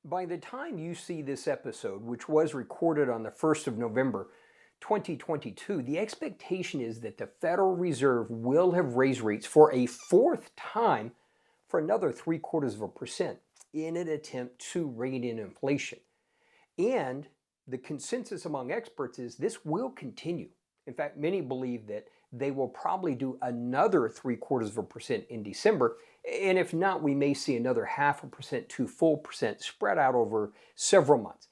By the time you see this episode, which was recorded on the 1st of November 2022, the expectation is that the Federal Reserve will have raised rates for a fourth time for another 0.75% in an attempt to rein in inflation. And the consensus among experts is this will continue. In fact, many believe that they will probably do another 0.75% in December. And if not, we may see another 0.5% to full percent spread out over several months.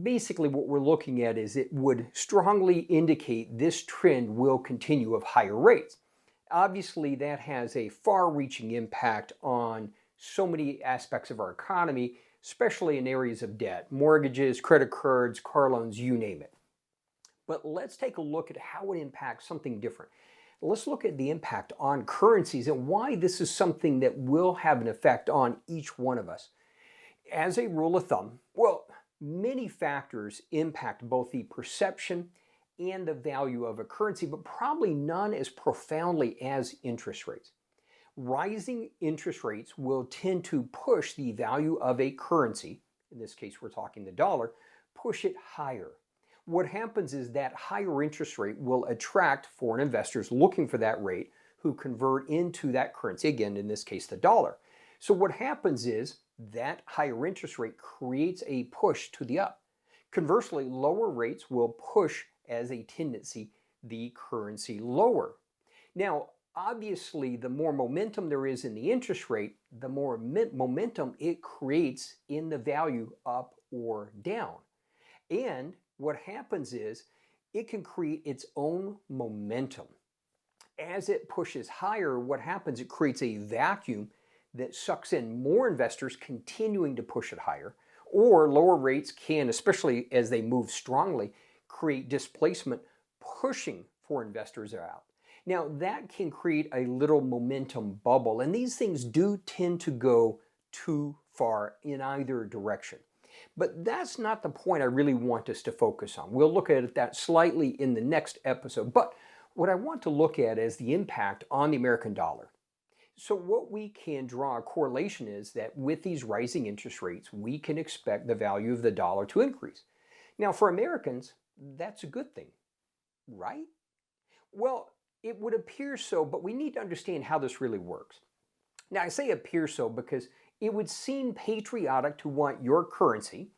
Basically, what we're looking at is it would strongly indicate this trend will continue of higher rates. Obviously, that has a far-reaching impact on so many aspects of our economy, especially in areas of debt, mortgages, credit cards, car loans, you name it. But let's take a look at how it impacts something different. Let's look at the impact on currencies and why this is something that will have an effect on each one of us. As a rule of thumb, many factors impact both the perception and the value of a currency, but probably none as profoundly as interest rates. Rising interest rates will tend to push the value of a currency, in this case we're talking the dollar, push it higher. What happens is that higher interest rate will attract foreign investors looking for that rate who convert into that currency, again, in this case, the dollar. So what happens is that higher interest rate creates a push to the up. Conversely, lower rates will push as a tendency the currency lower. Now, obviously, the more momentum there is in the interest rate, the more momentum it creates in the value up or down. And what happens is it can create its own momentum. As it pushes higher, what happens, it creates a vacuum that sucks in more investors continuing to push it higher, or lower rates can, especially as they move strongly, create displacement, pushing for investors out. Now, that can create a little momentum bubble, and these things do tend to go too far in either direction. But that's not the point I really want us to focus on. We'll look at that slightly in the next episode. But what I want to look at is the impact on the American dollar. So what we can draw a correlation is that with these rising interest rates, we can expect the value of the dollar to increase. Now, for Americans, that's a good thing, right? Well, it would appear so, but we need to understand how this really works. Now, I say appear so because it would seem patriotic to want your currency,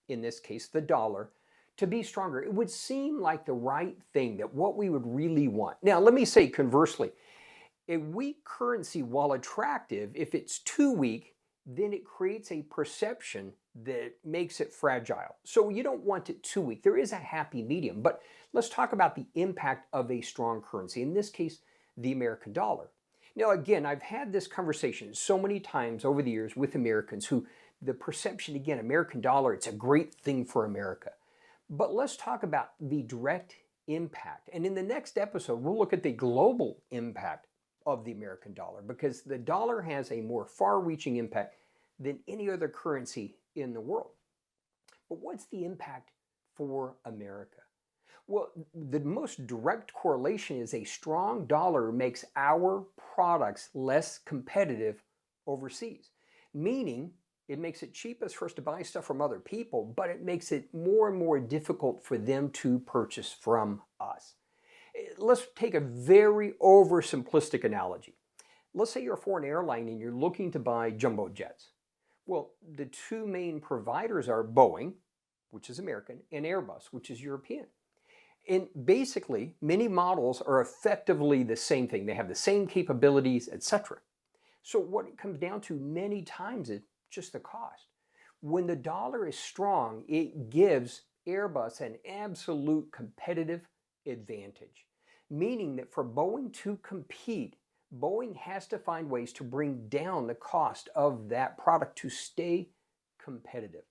in this case the dollar, to be stronger. It would seem like the right thing, that what we would really want. Now, let me say conversely, a weak currency, while attractive, if it's too weak, then it creates a perception that makes it fragile. So you don't want it too weak. There is a happy medium. But let's talk about the impact of a strong currency, in this case, the American dollar. Now, again, I've had this conversation so many times over the years with Americans who the perception, again, American dollar, it's a great thing for America. But let's talk about the direct impact. And in the next episode, we'll look at the global impact of the American dollar, because the dollar has a more far-reaching impact than any other currency in the world. But what's the impact for America? Well, the most direct correlation is a strong dollar makes our products less competitive overseas, meaning it makes it cheapest for us to buy stuff from other people, but it makes it more and more difficult for them to purchase from us. Let's take a very oversimplistic analogy. Let's say you're a foreign airline and you're looking to buy jumbo jets. Well, the two main providers are Boeing, which is American, and Airbus, which is European. And basically, many models are effectively the same thing. They have the same capabilities, etc. So what it comes down to many times is just the cost. When the dollar is strong, it gives Airbus an absolute competitive advantage, meaning that for Boeing to compete, Boeing has to find ways to bring down the cost of that product to stay competitive.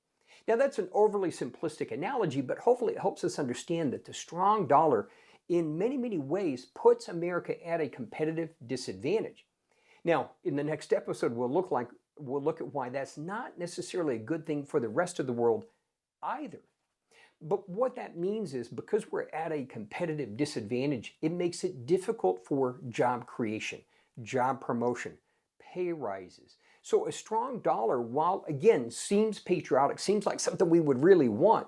Now, that's an overly simplistic analogy, but hopefully it helps us understand that the strong dollar in many, many ways puts America at a competitive disadvantage. Now, in the next episode, we'll look at why that's not necessarily a good thing for the rest of the world either. But what that means is because we're at a competitive disadvantage, it makes it difficult for job creation, job promotion, pay rises. So a strong dollar, while again seems patriotic, seems like something we would really want,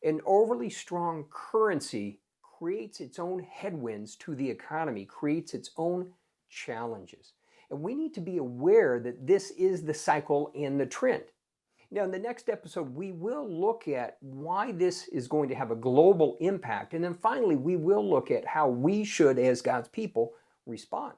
an overly strong currency creates its own headwinds to the economy, creates its own challenges. And we need to be aware that this is the cycle and the trend. Now, in the next episode, we will look at why this is going to have a global impact. And then finally, we will look at how we should, as God's people, respond.